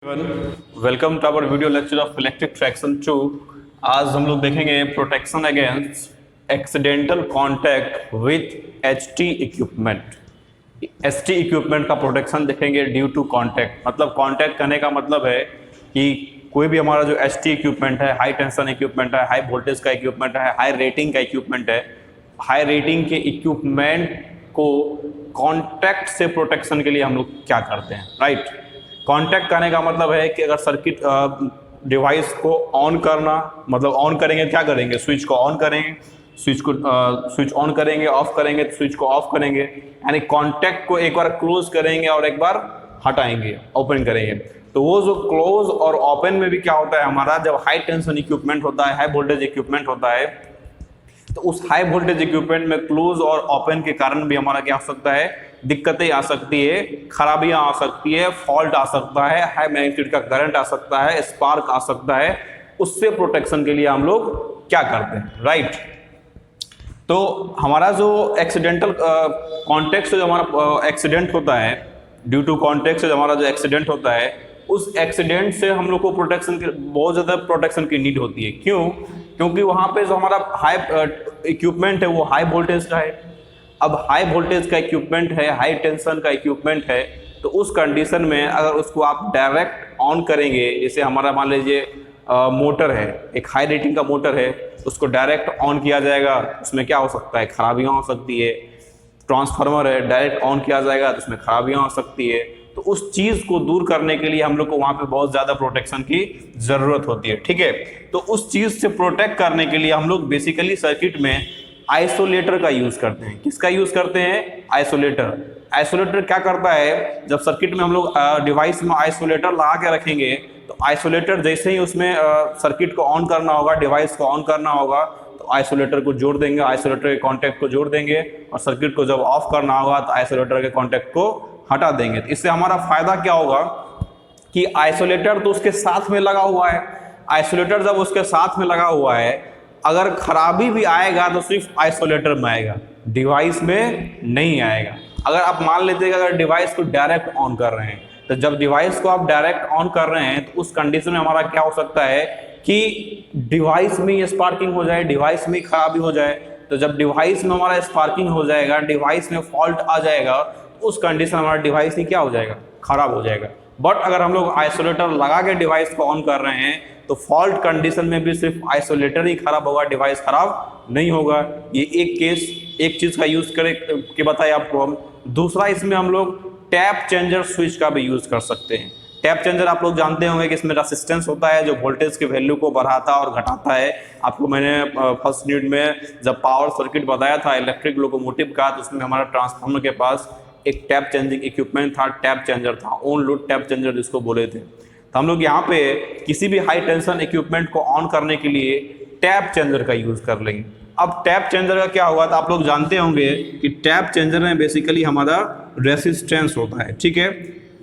Welcome to our video lecture of electric traction 2। आज हम लोग देखेंगे protection against accidental contact with HT equipment. HT equipment का protection देखेंगे ड्यू टू कांटेक्ट। मतलब कांटेक्ट करने का मतलब है कि कोई भी हमारा जो एचटी इक्विपमेंट है, हाई टेंशन इक्विपमेंट है, हाई वोल्टेज का इक्विपमेंट है, हाई रेटिंग का इक्विपमेंट है, हाई रेटिंग के इक्विपमेंट को कांटेक्ट से प्रोटेक्शन के लिए हम लोग क्या करते हैं, राइट। कांटेक्ट करने का मतलब है कि अगर सर्किट डिवाइस को ऑन करना, मतलब ऑन करेंगे, क्या करेंगे, स्विच को ऑन करेंगे, स्विच ऑन करेंगे, ऑफ करेंगे तो स्विच को ऑफ करेंगे, यानी कांटेक्ट को एक बार क्लोज करेंगे और एक बार हटाएंगे, ओपन करेंगे। तो वो जो क्लोज और ओपन में भी क्या होता है हमारा, जब हाई टेंशन इक्विपमेंट होता है, हाई वोल्टेज इक्विपमेंट होता है, तो उस हाई वोल्टेज इक्विपमेंट में क्लोज और ओपन के कारण भी हमारा क्या हो सकता है, दिक्कतें आ सकती है, खराबियां आ सकती है, फॉल्ट आ सकता है, हाई मैग्नीट्यूड का करंट आ सकता है, स्पार्क आ सकता है। उससे प्रोटेक्शन के लिए हम लोग क्या करते हैं, राइट। तो हमारा जो एक्सीडेंटल कॉन्टेक्ट से जो हमारा एक्सीडेंट होता है, ड्यू टू कॉन्टेक्ट से हमारा जो एक्सीडेंट होता है, उस एक्सीडेंट से हम लोग को प्रोटेक्शन की बहुत ज़्यादा प्रोटेक्शन की नीड होती है। क्यों? क्योंकि वहाँ पे जो हमारा हाई इक्विपमेंट है वो हाई वोल्टेज का है। अब हाई वोल्टेज का इक्विपमेंट है, हाई टेंशन का इक्विपमेंट है, तो उस कंडीशन में अगर उसको आप डायरेक्ट ऑन करेंगे, जैसे हमारा मान लीजिए मोटर है, एक हाई रेटिंग का मोटर है, उसको डायरेक्ट ऑन किया जाएगा, उसमें क्या हो सकता है, खराबियाँ हो सकती है। ट्रांसफार्मर है, डायरेक्ट ऑन किया जाएगा तो उसमें खराबियाँ हो सकती है। तो उस चीज़ को दूर करने के लिए हम लोग को वहाँ पे बहुत ज़्यादा प्रोटेक्शन की ज़रूरत होती है, ठीक है। तो उस चीज़ से प्रोटेक्ट करने के लिए हम लोग बेसिकली सर्किट में आइसोलेटर का यूज़ करते हैं। किसका यूज़ करते हैं? आइसोलेटर। आइसोलेटर क्या करता है, जब सर्किट में हम लोग डिवाइस में आइसोलेटर लगा के रखेंगे, तो आइसोलेटर जैसे ही उसमें सर्किट को ऑन करना होगा, डिवाइस को ऑन करना होगा, तो आइसोलेटर को जोड़ देंगे, आइसोलेटर के कॉन्टैक्ट को जोड़ देंगे, और सर्किट को जब ऑफ करना होगा तो आइसोलेटर के कॉन्टैक्ट को हटा देंगे। तो इससे हमारा फायदा क्या होगा कि आइसोलेटर तो उसके साथ में लगा हुआ है, आइसोलेटर जब उसके साथ में लगा हुआ है, अगर खराबी भी आएगा तो सिर्फ आइसोलेटर में आएगा, डिवाइस में नहीं आएगा। अगर आप मान लेते हैं कि अगर डिवाइस को डायरेक्ट ऑन कर रहे हैं, तो जब डिवाइस को आप डायरेक्ट ऑन कर रहे हैं तो उस कंडीशन में हमारा क्या हो सकता है कि डिवाइस में ही स्पार्किंग हो जाए, डिवाइस में खराबी हो जाए। तो जब डिवाइस में हमारा स्पार्किंग हो जाएगा, डिवाइस में फॉल्ट आ जाएगा, तो उस कंडीशन में हमारा डिवाइस ही क्या हो जाएगा, खराब हो जाएगा। बट अगर हम लोग आइसोलेटर लगा के डिवाइस को ऑन कर रहे हैं तो फॉल्ट कंडीशन में भी सिर्फ आइसोलेटर ही खराब होगा, डिवाइस खराब नहीं होगा। ये एक केस, एक चीज़ का यूज़ करें के बताए आपको हम। दूसरा, इसमें हम लोग टैप चेंजर स्विच का भी यूज़ कर सकते हैं। टैप चेंजर आप लोग जानते होंगे कि इसमें रेसिस्टेंस होता है जो वोल्टेज के वैल्यू को बढ़ाता और घटाता है। आपको मैंने फर्स्ट यूनिट में जब पावर सर्किट बताया था इलेक्ट्रिक लोकोमोटिव का, तो उसमें हमारा ट्रांसफार्मर के पास एक टैप चेंजिंग इक्विपमेंट था, टैप चेंजर था, ऑन लोड टैप चेंजर जिसको बोले थे। तो हम लोग यहाँ पे किसी भी हाई टेंशन इक्विपमेंट को ऑन करने के लिए टैप चेंजर का यूज़ कर लेंगे। अब टैप चेंजर का क्या होगा, तो आप लोग जानते होंगे कि टैप चेंजर में बेसिकली हमारा रेसिस्टेंस होता है, ठीक है।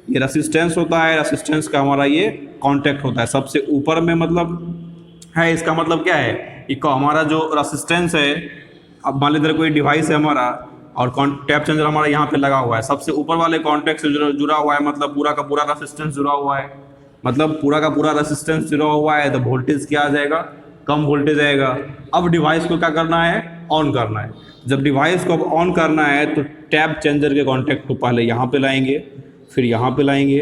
ये रेसिस्टेंस होता है, रेसिस्टेंस का हमारा ये कांटेक्ट होता है सबसे ऊपर में, मतलब है। इसका मतलब क्या है कि हमारा जो रेसिस्टेंस है, अब मान लीजिए कोई डिवाइस है हमारा और टैप चेंजर हमारा यहाँ पे लगा हुआ है, सबसे ऊपर वाले कांटेक्ट से जुड़ा हुआ है, मतलब पूरा का पूरा रेसिस्टेंस जुड़ा हुआ है, मतलब पूरा का पूरा रेसिस्टेंस जुड़ा हुआ है, तो वोल्टेज क्या आ जाएगा, कम वोल्टेज आएगा। अब डिवाइस को क्या करना है, ऑन करना है। जब डिवाइस को ऑन करना है तो टैप चेंजर के कांटेक्ट को पहले यहाँ पे लाएंगे, फिर यहाँ पे लाएंगे,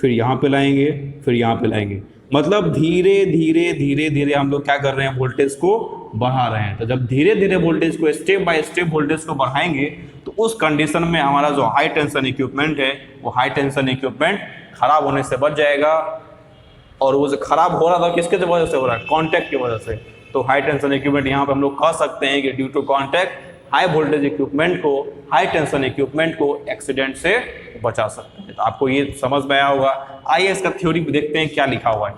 फिर यहाँ पे लाएंगे, फिर यहाँ पे लाएंगे। मतलब धीरे धीरे धीरे धीरे हम लोग क्या कर रहे हैं, वोल्टेज को बढ़ा रहे हैं। तो जब धीरे धीरे वोल्टेज को स्टेप बाय स्टेप वोल्टेज को बढ़ाएंगे, तो उस कंडीशन में हमारा जो हाई टेंशन इक्विपमेंट है, वो हाई टेंशन इक्विपमेंट खराब होने से बच जाएगा। और वो जो खराब हो रहा था किसके वजह से हो रहा है, कॉन्टैक्ट की वजह से। तो हाई टेंशन इक्विपमेंट यहाँ पे हम लोग कह सकते हैं कि due to contact high voltage equipment को, हाई टेंशन इक्विपमेंट को एक्सीडेंट से बचा सकते हैं। तो आपको ये समझ में आया होगा। आइए इसका थ्योरी देखते हैं क्या लिखा हुआ है।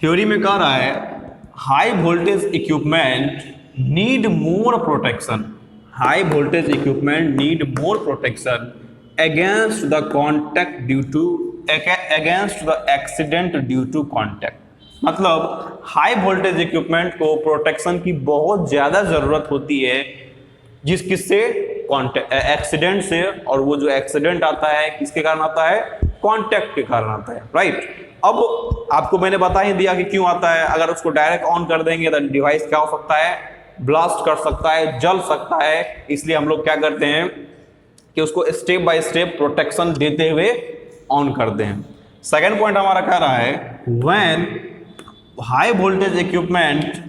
थ्योरी में कह रहा है high voltage equipment need more protection, high voltage equipment need more protection against the contact due to against the accident due to contact. मतलब हाई वोल्टेज इक्विपमेंट को प्रोटेक्शन की बहुत ज़्यादा ज़रूरत होती है, किससे, एक्सीडेंट से। और वो जो एक्सीडेंट आता है किसके कारण आता है, कांटेक्ट के कारण आता है, राइट। अब आपको मैंने बता ही दिया कि क्यों आता है। अगर उसको डायरेक्ट ऑन कर देंगे तो डिवाइस क्या हो सकता है, ब्लास्ट कर सकता है, जल सकता है। इसलिए हम लोग क्या करते हैं कि उसको स्टेप बाय स्टेप प्रोटेक्शन देते हुए ऑन करते हैं। सेकेंड पॉइंट हमारा कह रहा है when high voltage equipment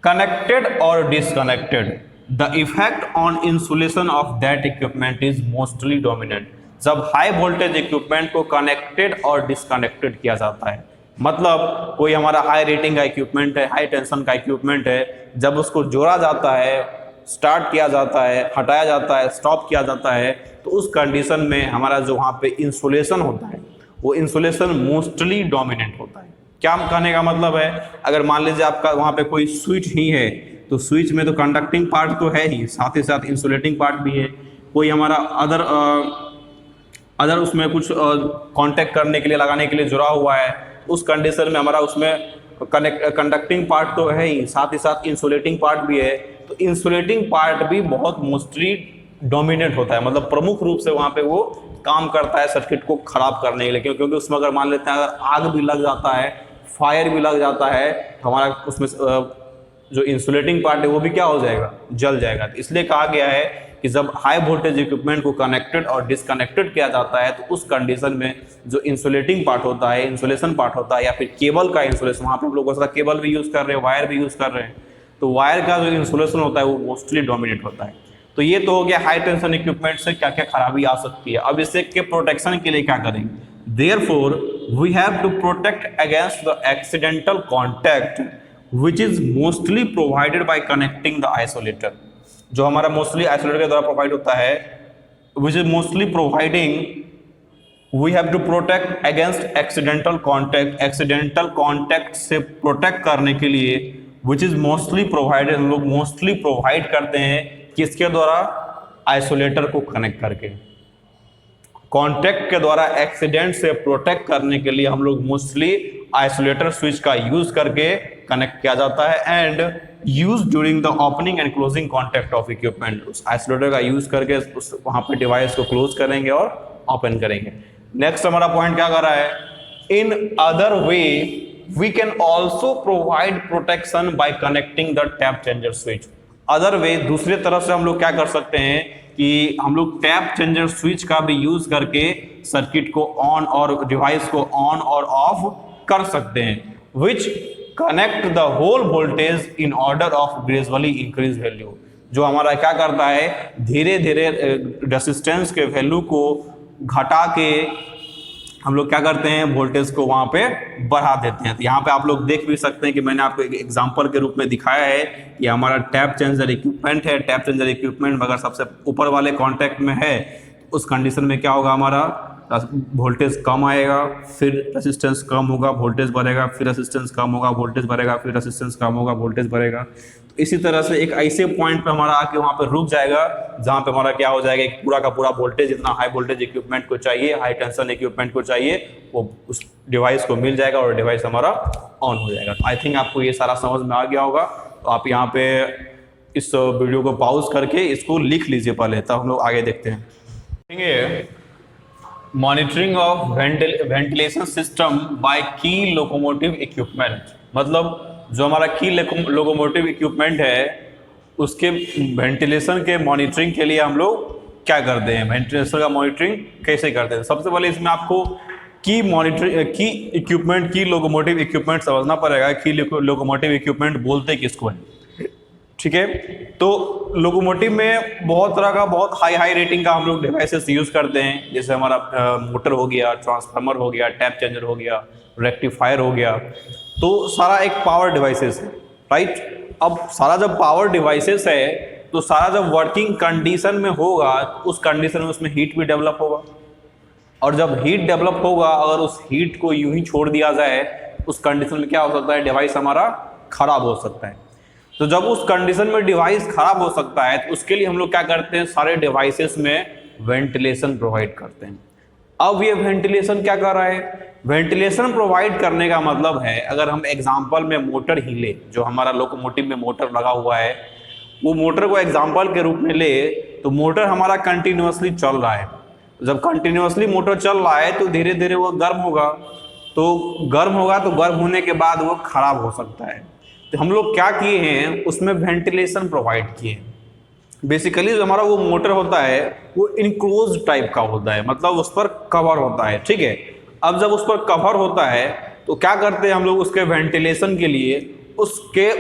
connected or disconnected, the effect on insulation of that equipment is mostly dominant। जब हाई वोल्टेज इक्विपमेंट को कनेक्टेड और डिसकनेक्टेड किया जाता है, मतलब कोई हमारा हाई रेटिंग का इक्विपमेंट है, हाई टेंशन का इक्विपमेंट है, जब उसको जोड़ा जाता है, स्टार्ट किया जाता है, हटाया जाता है, स्टॉप किया जाता है, तो उस कंडीशन में हमारा जो वहाँ पे इंसुलेशन होता है वो इंसुलेशन मोस्टली डोमिनेंट होता है। क्या कहने का मतलब है, अगर मान लीजिए आपका वहाँ पे कोई स्विच ही है तो स्विच में तो कंडक्टिंग पार्ट तो है ही, साथ ही साथ इंसुलेटिंग पार्ट भी है। कोई हमारा अदर उसमें कुछ कांटेक्ट करने के लिए, लगाने के लिए जुड़ा हुआ है, उस कंडीशन में हमारा उसमें कंडक्टिंग पार्ट तो है ही, साथ ही साथ इंसुलेटिंग पार्ट भी है। तो इंसुलेटिंग पार्ट भी बहुत मोस्टली डोमिनेट होता है, मतलब प्रमुख रूप से वहाँ पे वो काम करता है सर्किट को खराब करने के लिए। क्योंकि उसमें अगर मान लेते हैं अगर आग भी लग जाता है, फायर भी लग जाता है, तो हमारा उसमें जो इंसुलेटिंग पार्ट है वो भी क्या हो जाएगा, जल जाएगा। तो इसलिए कहा गया है कि जब हाई वोल्टेज इक्विपमेंट को कनेक्टेड और डिसकनेक्टेड किया जाता है तो उस कंडीशन में जो इंसुलेटिंग पार्ट होता है, इंसुलेशन पार्ट होता है, या फिर केबल का इंसुलेशन, वहाँ पे हम लोग बहुत सारा केबल भी यूज़ कर रहे हैं, वायर भी यूज़ कर रहे हैं, तो वायर का जो इंसुलेशन होता है वो मोस्टली डोमिनेट होता है। तो ये तो हो गया हाई टेंशन इक्विपमेंट से क्या क्या खराबी आ सकती है। अब इससे के प्रोटेक्शन के लिए क्या करेंगे, therefore we have to protect against the accidental contact which is mostly provided by connecting the isolator. जो हमारा मोस्टली आइसोलेटर के द्वारा प्रोवाइड होता है, which is mostly providing, we have to protect against accidental contact. Accidental contact से protect करने के लिए विच इज मोस्टली प्रोवाइडेड, हम लोग मोस्टली प्रोवाइड करते हैं किसके द्वारा, आइसोलेटर को कनेक्ट करके। कॉन्टैक्ट के द्वारा एक्सीडेंट से प्रोटेक्ट करने के लिए हम लोग मोस्टली आइसोलेटर स्विच का यूज करके कनेक्ट किया जाता है and use during the opening and closing contact of equipment. उस आइसोलेटर का यूज करके उस वहां पे डिवाइस को क्लोज करेंगे और ओपन करेंगे। नेक्स्ट हमारा पॉइंट क्या कर रहा है, in other way we can also provide protection by connecting the tap changer switch. Other way, दूसरे तरफ से हम लोग क्या कर सकते हैं कि हम लोग टैप चेंजर स्विच का भी यूज करके सर्किट को ऑन और डिवाइस को ऑन और ऑफ कर सकते हैं, which connect the whole voltage in order of gradually increase value. जो हमारा क्या करता है, धीरे धीरे रेसिस्टेंस के वैल्यू को घटा के हम लोग क्या करते हैं, वोल्टेज को वहां पे बढ़ा देते हैं। तो यहाँ पे आप लोग देख भी सकते हैं कि मैंने आपको एक एग्जांपल के रूप में दिखाया है कि हमारा टैप चेंजर इक्विपमेंट है। टैप चेंजर इक्विपमेंट अगर सबसे ऊपर वाले कॉन्टैक्ट में है, उस कंडीशन में क्या होगा, हमारा वोल्टेज कम आएगा, फिर रेसिस्टेंस कम होगा, वोल्टेज बढ़ेगा, फिर रेसिस्टेंस कम होगा, वोल्टेज बढ़ेगा, फिर रेसिस्टेंस कम होगा, वोल्टेज बढ़ेगा। तो इसी तरह से एक ऐसे पॉइंट पे हमारा आके वहाँ पे रुक जाएगा जहाँ पे हमारा क्या हो जाएगा, एक पूरा का पूरा वोल्टेज जितना हाई वोल्टेज इक्विपमेंट को चाहिए, हाई टेंशन इक्विपमेंट को चाहिए, वो उस डिवाइस को मिल जाएगा और डिवाइस हमारा ऑन हो जाएगा। तो आई थिंक आपको ये सारा समझ में आ गया होगा। तो आप यहाँ पे इस वीडियो को पॉज करके इसको लिख लीजिए पहले, तब हम लोग आगे देखते हैं। Monitoring of ventilation system by की लोकोमोटिव इक्विपमेंट, मतलब जो हमारा की लोकोमोटिव इक्विपमेंट है उसके वेंटिलेशन के मॉनिटरिंग के लिए हम लोग क्या करते हैं, वेंटिलेशन का मॉनिटरिंग कैसे करते हैं। सबसे पहले इसमें आपको की इक्विपमेंट, की लोकोमोटिव इक्विपमेंट समझना पड़ेगा। की लोकोमोटिव इक्विपमेंट बोलते किसको है, ठीक है। तो लोकोमोटिव में बहुत तरह का, बहुत हाई रेटिंग का हम लोग डिवाइसेस यूज करते हैं, जैसे हमारा मोटर हो गया, ट्रांसफार्मर हो गया, टैप चेंजर हो गया, रेक्टिफायर हो गया। तो सारा एक पावर डिवाइसेस है, राइट। अब सारा जब पावर डिवाइसेस है तो सारा जब वर्किंग कंडीशन में होगा, उस कंडीशन में उसमें हीट भी डेवलप होगा, और जब हीट डेवलप होगा, अगर उस हीट को यूं ही छोड़ दिया जाए, उस कंडीशन में क्या हो सकता है, डिवाइस हमारा खराब हो सकता है। तो जब उस कंडीशन में डिवाइस खराब हो सकता है तो उसके लिए हम लोग क्या करते हैं, सारे डिवाइसेस में वेंटिलेशन प्रोवाइड करते हैं। अब ये वेंटिलेशन क्या कर रहा है, वेंटिलेशन प्रोवाइड करने का मतलब है, अगर हम एग्जांपल में मोटर ही ले, जो हमारा लोकोमोटिव में मोटर लगा हुआ है, वो मोटर को एग्जांपल के रूप में ले, तो मोटर हमारा कंटिन्यूअसली चल रहा है। जब कंटिन्यूअसली मोटर चल रहा है तो धीरे धीरे वो गर्म होगा, तो गर्म होने के बाद वो खराब हो सकता है। तो हम लोग क्या किए हैं, उसमें वेंटिलेशन प्रोवाइड किए हैं। बेसिकली जो हमारा वो मोटर होता है वो इनक्लोज टाइप का होता है, मतलब उस पर कवर होता है, ठीक है। अब जब उस पर कवर होता है तो क्या करते हैं हम लोग, उसके वेंटिलेशन के लिए उसके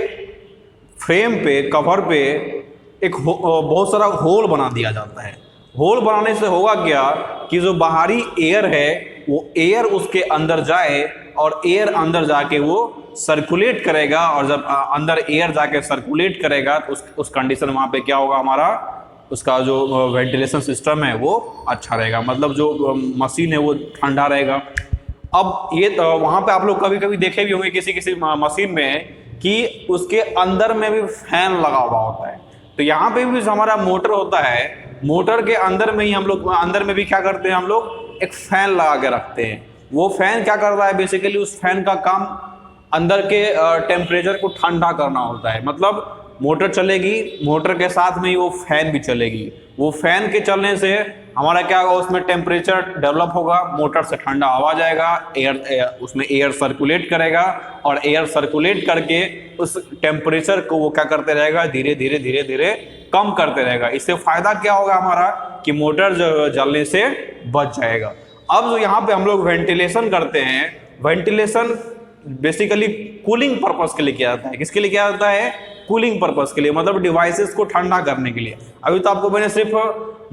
फ्रेम पे, कवर पे एक बहुत सारा होल बना दिया जाता है। होल बनाने से होगा क्या कि जो बाहरी एयर है वो एयर उसके अंदर जाए और एयर अंदर जाके वो सर्कुलेट करेगा, और जब अंदर एयर जाके सर्कुलेट करेगा तो उस कंडीशन वहाँ पे क्या होगा, हमारा उसका जो वेंटिलेशन सिस्टम है वो अच्छा रहेगा, मतलब जो मशीन है वो ठंडा रहेगा। अब ये वहाँ पे आप लोग कभी कभी देखे भी होंगे किसी किसी मशीन में कि उसके अंदर में भी फैन लगा हुआ होता है। तो यहाँ पे भी जो हमारा मोटर होता है, मोटर के अंदर में ही हम लोग, अंदर में भी क्या करते हैं हम लोग, एक फैन लगा के रखते हैं। वो फैन क्या कर रहा है, बेसिकली उस फैन का काम अंदर के टेम्परेचर को ठंडा करना होता है। मतलब मोटर चलेगी, मोटर के साथ में ही वो फैन भी चलेगी। वो फैन के चलने से हमारा क्या होगा, उसमें टेम्परेचर डेवलप होगा, मोटर से ठंडा हवा जाएगा, उसमें एयर सर्कुलेट करेगा, और एयर सर्कुलेट करके उस टेम्परेचर को वो क्या करते रहेगा, धीरे धीरे धीरे धीरे कम करते रहेगा। इससे फायदा क्या होगा हमारा कि मोटर जो जलने से बच जाएगा। अब जो यहाँ पे हम लोग वेंटिलेशन करते हैं, वेंटिलेशन बेसिकली कूलिंग पर्पस के लिए किया जाता है। किसके लिए किया जाता है, कूलिंग पर्पस के लिए, मतलब डिवाइसेस को ठंडा करने के लिए। अभी तो आपको मैंने सिर्फ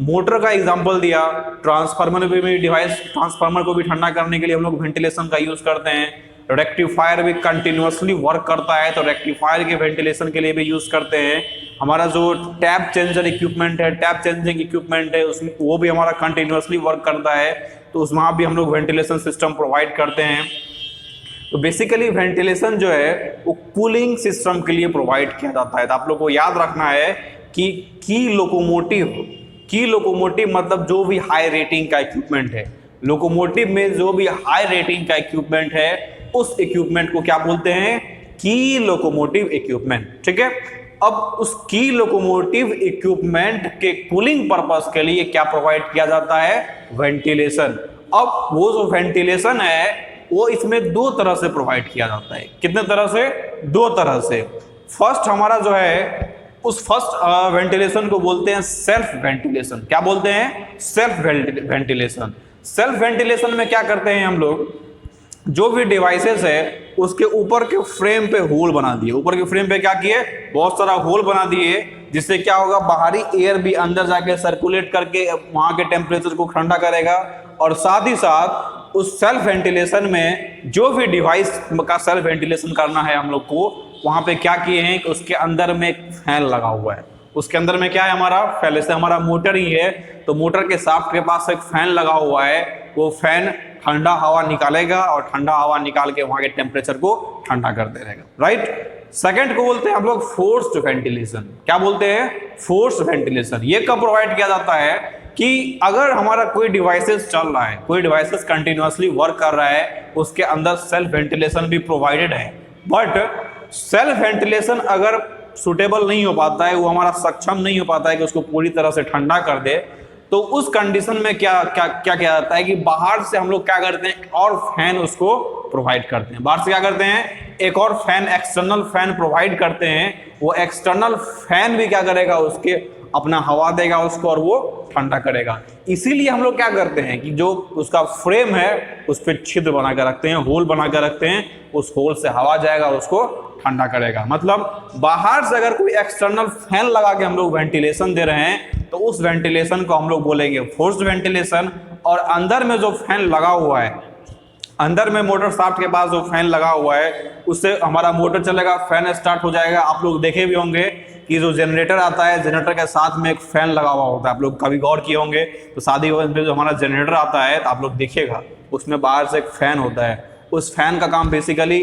मोटर का एग्जांपल दिया, ट्रांसफार्मर में भी डिवाइस, ट्रांसफार्मर को भी ठंडा करने के लिए हम लोग वेंटिलेशन का यूज करते हैं। रेक्टिफायर भी कंटिन्यूअसली वर्क करता है तो रेक्टिफायर के वेंटिलेशन के लिए भी यूज करते हैं। हमारा जो टैप चेंजर इक्विपमेंट है, टैप चेंजिंग इक्विपमेंट है, उसमें वो भी हमारा कंटिन्यूअसली वर्क करता है, तो उस वहाँ भी हम लोग वेंटिलेशन सिस्टम प्रोवाइड करते हैं। तो बेसिकली वेंटिलेशन जो है वो कूलिंग सिस्टम के लिए प्रोवाइड किया जाता है। तो आप लोग को याद रखना है कि की लोकोमोटिव मतलब जो भी हाई रेटिंग का इक्विपमेंट है, लोकोमोटिव में जो भी हाई रेटिंग का इक्विपमेंट है उस इक्विपमेंट को क्या बोलते हैं, की लोकोमोटिव इक्विपमेंट, ठीक है। अब उस की लोकोमोटिव इक्विपमेंट के कूलिंग पर्पस के लिए क्या प्रोवाइड किया जाता है, वेंटिलेशन। अब वो जो वेंटिलेशन है वो इसमें दो तरह से प्रोवाइड किया जाता है। कितने तरह से, दो तरह से। फर्स्ट हमारा जो है उस फर्स्ट वेंटिलेशन को बोलते हैं सेल्फ वेंटिलेशन। क्या बोलते हैं, सेल्फ वेंटिलेशन। सेल्फ वेंटिलेशन में क्या करते हैं हम लोग, जो भी डिवाइसेस है उसके ऊपर के फ्रेम पे होल बना दिए। ऊपर के फ्रेम पे क्या किए, बहुत सारा होल बना दिए, जिससे क्या होगा, बाहरी एयर भी अंदर जाके सर्कुलेट करके वहां के टेम्परेचर को ठंडा करेगा। और साथ ही साथ उस सेल्फ वेंटिलेशन में जो भी डिवाइस का सेल्फ वेंटिलेशन करना है हम लोग को, वहां पे क्या किए हैं कि उसके अंदर में एक फैन लगा हुआ है। उसके अंदर में क्या है, हमारा पहले से हमारा मोटर ही है, तो मोटर के शाफ्ट के पास एक फैन लगा हुआ है। वो फैन ठंडा हवा निकालेगा और ठंडा हवा निकाल के वहां के टेम्परेचर को ठंडा करते रहेगा, राइट। सेकंड को बोलते हैं हम लोग फोर्स्ड वेंटिलेशन। क्या बोलते हैं, फोर्स्ड वेंटिलेशन। ये कब प्रोवाइड किया जाता है कि अगर हमारा कोई डिवाइसेस चल रहा है, कोई डिवाइसेस कंटिन्यूअसली वर्क कर रहा है, उसके अंदर सेल्फ वेंटिलेशन भी प्रोवाइडेड है, बट सेल्फ वेंटिलेशन अगर सुटेबल नहीं हो पाता है, वो हमारा सक्षम नहीं हो पाता है कि उसको पूरी तरह से ठंडा कर दे, तो उस कंडीशन में क्या किया जाता है कि बाहर से हम लोग क्या करते हैं, और फैन उसको प्रोवाइड करते हैं। बाहर से क्या करते हैं, एक और फैन, एक्सटर्नल फैन प्रोवाइड करते हैं। वो एक्सटर्नल फैन भी क्या करेगा, उसके अपना हवा देगा उसको और वो ठंडा करेगा। इसीलिए हम लोग क्या करते हैं कि जो उसका फ्रेम है उस पर छिद्र बना कर रखते हैं, होल बना कर रखते हैं, उस होल से हवा जाएगा, उसको ठंडा करेगा। मतलब बाहर से अगर कोई एक्सटर्नल फैन लगा के हम लोग वेंटिलेशन दे रहे हैं तो उस वेंटिलेशन को हम लोग बोलेंगे फोर्स्ड वेंटिलेशन। और अंदर में जो फैन लगा हुआ है, अंदर में मोटर शाफ्ट के पास जो फैन लगा हुआ है, उससे हमारा मोटर चलेगा, फैन स्टार्ट हो जाएगा। आप लोग देखे भी होंगे कि जो जनरेटर आता है, जनरेटर के साथ में एक फैन लगा हुआ होता है। आप लोग कभी गौर किए होंगे तो शादी में जो हमारा जनरेटर आता है तो आप लोग देखिएगा उसमें बाहर से एक फैन होता है। उस फैन का काम बेसिकली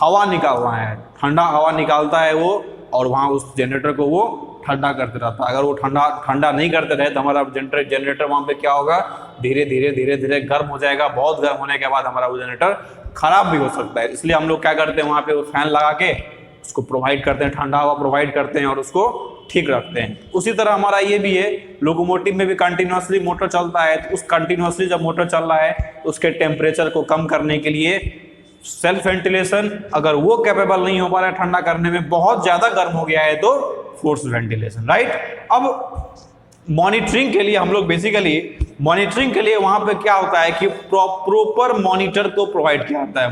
हवा निकालना है, ठंडा हवा निकालता है वो, और वहाँ उस जनरेटर को वो ठंडा करते रहता है। अगर वो ठंडा नहीं करते रहे तो हमारा जनरेटर वहाँ पे क्या होगा, धीरे धीरे गर्म हो जाएगा। बहुत गर्म होने के बाद हमारा वो जनरेटर खराब भी हो सकता है। इसलिए हम लोग क्या करते हैं, वहाँ पे वो फैन लगा के उसको प्रोवाइड करते हैं, ठंडा हवा प्रोवाइड करते हैं और उसको ठीक रखते हैं। उसी तरह हमारा ये भी है, लोकोमोटिव में भी कंटिन्यूअसली मोटर चलता है, तो उस कंटिन्यूअसली जब मोटर चल रहा है उसके टेम्परेचर को कम करने के लिए सेल्फ वेंटिलेशन, अगर वो कैपेबल नहीं हो पा रहा है ठंडा करने में, बहुत ज्यादा गर्म हो गया है तो फोर्स वेंटिलेशन, राइट। अब मॉनिटरिंग के लिए हम लोग बेसिकली मॉनिटरिंग के लिए वहां पे क्या होता है कि प्रॉपर मॉनिटर को प्रोवाइड किया जाता है।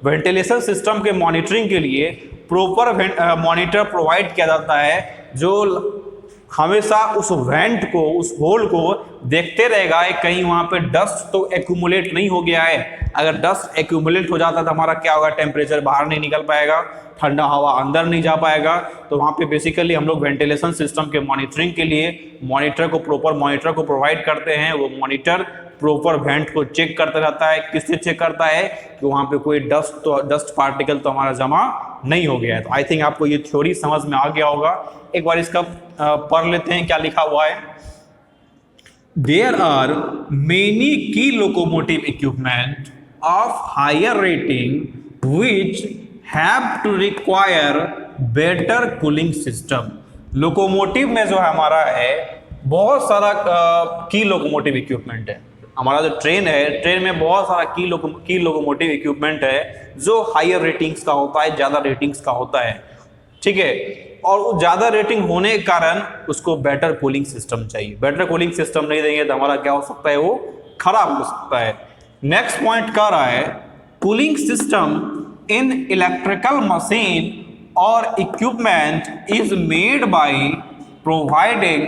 वेंटिलेशन सिस्टम के मॉनिटरिंग के लिए प्रॉपर मॉनिटर प्रोवाइड किया जाता है जो हमेशा उस वेंट को, उस होल को देखते रहेगा कहीं वहां पे डस्ट तो एक्यूमुलेट नहीं हो गया है। अगर डस्ट एक्यूमुलेट हो जाता तो हमारा क्या होगा, टेम्परेचर बाहर नहीं निकल पाएगा, ठंडा हवा अंदर नहीं जा पाएगा। तो वहां पे बेसिकली हम लोग वेंटिलेशन सिस्टम के मॉनिटरिंग के लिए प्रॉपर मॉनिटर को प्रोवाइड करते हैं। वो मॉनिटर प्रॉपर वेंट को चेक करता रहता है। किससे चेक करता है कि वहां पे कोई डस्ट पार्टिकल तो हमारा जमा नहीं हो गया है। तो आई थिंक आपको ये थ्योरी समझ में आ गया होगा। एक बार इसका पढ़ लेते हैं क्या लिखा हुआ है। There are many key locomotive equipment of higher rating which have to require better cooling system. Locomotive में जो हमारा है बहुत सारा की लोकोमोटिव इक्विपमेंट है। हमारा जो ट्रेन है, ट्रेन में बहुत सारा की लोकोमोटिव इक्विपमेंट है जो हायर रेटिंग्स का होता है, ज्यादा रेटिंग्स का होता है, ठीक है। और वो ज्यादा रेटिंग होने के कारण उसको बेटर कूलिंग सिस्टम चाहिए। बेटर कूलिंग सिस्टम नहीं देंगे तो हमारा क्या हो सकता है, वो खराब हो सकता है। नेक्स्ट पॉइंट कह रहा है cooling system in electrical machine और equipment is made by providing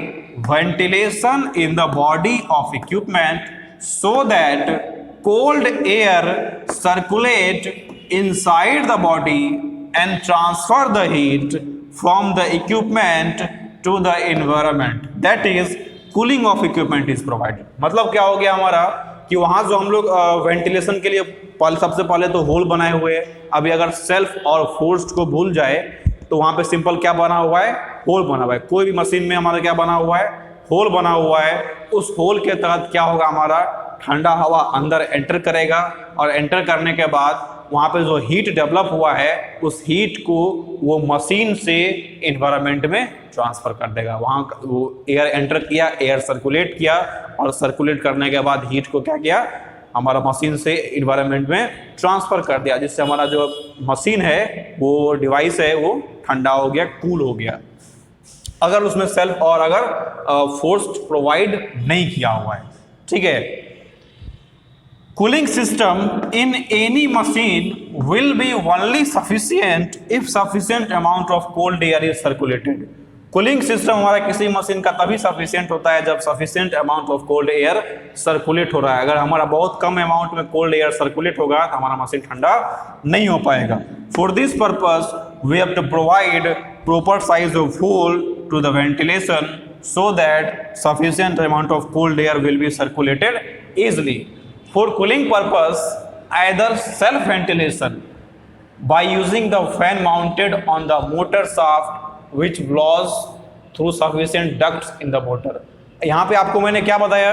ventilation in the body of equipment so that cold air circulate inside the body and transfer the heat from the equipment to the environment, that is cooling of equipment is provided। मतलब क्या हो गया हमारा कि वहां जो हम लोग वेंटिलेशन के लिए सबसे पहले तो होल बनाए हुए हैं। अभी अगर सेल्फ और फोर्स्ड को भूल जाए तो वहां पे सिंपल क्या बना हुआ है, होल बना हुआ है। कोई भी मशीन में हमारा क्या बना हुआ है, होल बना हुआ है। उस होल के तहत क्या होगा, हमारा ठंडा हवा अंदर एंटर करेगा और एंटर करने के बाद वहाँ पे जो हीट डेवलप हुआ है उस हीट को वो मशीन से इन्वायरमेंट में ट्रांसफर कर देगा। वहाँ वो एयर एंटर किया, एयर सर्कुलेट किया और सर्कुलेट करने के बाद हीट को क्या किया, हमारा मशीन से इन्वायरमेंट में ट्रांसफर कर दिया, जिससे हमारा जो मशीन है, वो डिवाइस है, वो ठंडा हो गया, कूल हो गया। अगर उसमें सेल्फ और अगर फोर्स प्रोवाइड नहीं किया हुआ है, ठीक है। Cooling system in any machine will be only sufficient if sufficient amount of cold air is circulated. Cooling system हमारा किसी मशीन का तभी सफिशिएंट होता है जब sufficient amount of cold air circulate हो रहा है। अगर हमारा बहुत कम अमाउंट में कोल्ड एयर सर्कुलेट होगा तो हमारा मशीन ठंडा नहीं हो पाएगा। For this purpose we have to provide proper size of hole to the ventilation so that sufficient amount of cold air will be circulated easily. For cooling purpose, either self ventilation by using the fan mounted on the motor shaft which blows through sufficient ducts in the motor। यहाँ पे आपको मैंने क्या बताया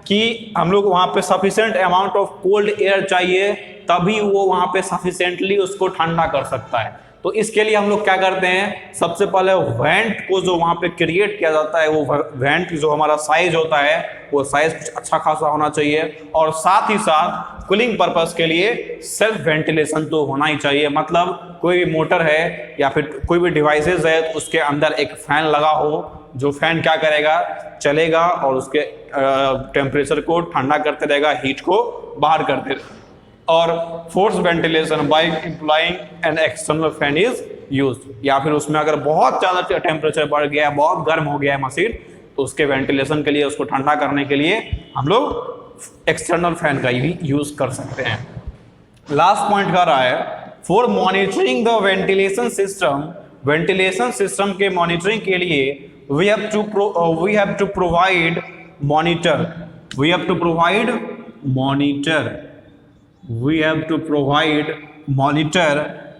कि हम लोग वहाँ पे sufficient amount of cold air चाहिए, तभी वो वहाँ पे sufficiently उसको ठंडा कर सकता है। तो इसके लिए हम लोग क्या करते हैं, सबसे पहले वेंट को जो वहाँ पे क्रिएट किया जाता है, वो वेंट जो हमारा साइज होता है वो साइज कुछ अच्छा खासा होना चाहिए। और साथ ही साथ कूलिंग पर्पस के लिए सेल्फ वेंटिलेशन तो होना ही चाहिए। मतलब कोई भी मोटर है या फिर कोई भी डिवाइसेस है तो उसके अंदर एक फैन लगा हो, जो फैन क्या करेगा, चलेगा और उसके टेम्परेचर को ठंडा करते रहेगा, हीट को बाहर करते रहेगा। और force ventilation by employing an external fan is used. या फिर उसमें अगर बहुत ज़्यादा टेम्परेचर बढ़ गया है, बहुत गर्म हो गया है मशीन, तो उसके वेंटिलेशन के लिए, उसको ठंडा करने के लिए हम लोग एक्सटर्नल फैन का भी यूज कर सकते हैं। लास्ट पॉइंट कर रहा है for monitoring the ventilation system. Ventilation system के मॉनिटरिंग के लिए we have to provide monitor. We have to provide monitor. We have to provide monitor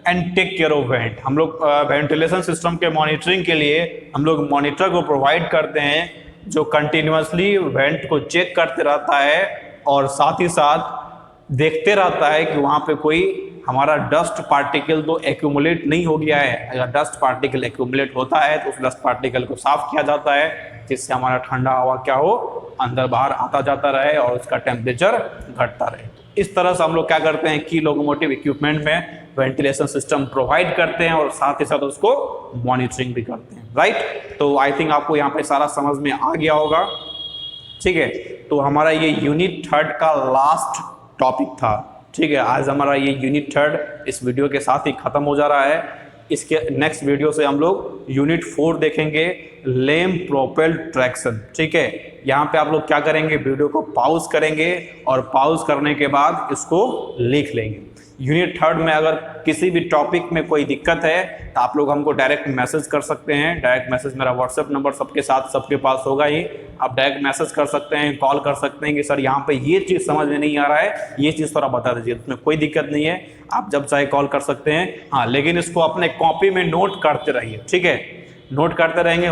and take care of vent। हम लोग वेंटिलेशन सिस्टम के monitoring के लिए हम लोग मॉनिटर को प्रोवाइड करते हैं जो कंटिन्यूसली वेंट को चेक करते रहता है और साथ ही साथ देखते रहता है कि वहाँ पे कोई हमारा डस्ट पार्टिकल तो एक्यूमुलेट नहीं हो गया है। अगर डस्ट पार्टिकल एक्यूमुलेट होता है तो उस डस्ट पार्टिकल को साफ किया जाता है, जिससे हमारा ठंडा हवा क्या हो, अंदर बाहर आता जाता रहे और उसका टेम्परेचर घटता रहे। इस तरह से हम लोग क्या करते हैं कि लोकोमोटिव इक्विपमेंट में वेंटिलेशन सिस्टम प्रोवाइड करते हैं और साथ ही साथ उसको मॉनिटरिंग भी करते हैं, राइट। तो आई थिंक आपको यहाँ पे सारा समझ में आ गया होगा, ठीक है। तो हमारा ये यूनिट 3 का लास्ट टॉपिक था, ठीक है। आज हमारा ये यूनिट 3 इस वीडियो के साथ ही खत्म हो जा रहा है। इसके नेक्स्ट वीडियो से हम लोग यूनिट 4 देखेंगे, लेम प्रोपेल्ड ट्रैक्शन, ठीक है। यहाँ पे आप लोग क्या करेंगे, वीडियो को पॉज करेंगे और पॉज करने के बाद इसको लिख लेंगे। यूनिट 3 में अगर किसी भी टॉपिक में कोई दिक्कत है तो आप लोग हमको डायरेक्ट मैसेज कर सकते हैं। डायरेक्ट मैसेज, मेरा व्हाट्सएप नंबर सबके साथ सबके पास होगा ही, आप डायरेक्ट मैसेज कर सकते हैं, कॉल कर सकते हैं कि सर यहाँ पे ये चीज़ समझ में नहीं आ रहा है, ये चीज़ थोड़ा बता दीजिए। उसमें कोई दिक्कत नहीं है, आप जब चाहे कॉल कर सकते हैं। हाँ, लेकिन इसको अपने कॉपी में नोट करते रहिए, ठीक है। नोट करते रहेंगे,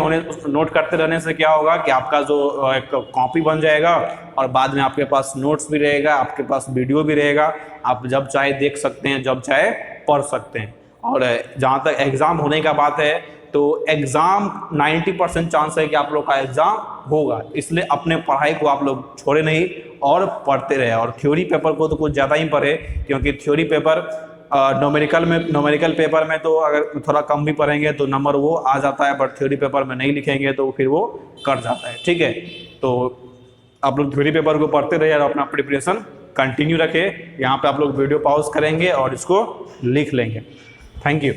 नोट करते रहने से क्या होगा कि आपका जो एक कॉपी बन जाएगा और बाद में आपके पास नोट्स भी रहेगा, आपके पास वीडियो भी रहेगा, आप जब चाहे देख सकते हैं, जब चाहे पढ़ सकते हैं। और जहाँ तक एग्ज़ाम होने का बात है तो एग्ज़ाम 90% चांस है कि आप लोग का एग्ज़ाम होगा, इसलिए अपने पढ़ाई को आप लोग छोड़े नहीं और पढ़ते रहे। और थ्योरी पेपर को तो कुछ ज़्यादा ही पढ़े, क्योंकि थ्योरी पेपर न्यूमेरिकल पेपर में तो अगर थोड़ा कम भी पढ़ेंगे तो नंबर वो आ जाता है, बट थ्योरी पेपर में नहीं लिखेंगे तो फिर वो कट जाता है, ठीक है। तो आप लोग थ्योरी पेपर को पढ़ते रहिए और अपना प्रिपरेशन कंटिन्यू रखें। यहाँ पे आप लोग वीडियो पॉज करेंगे और इसको लिख लेंगे। Thank you.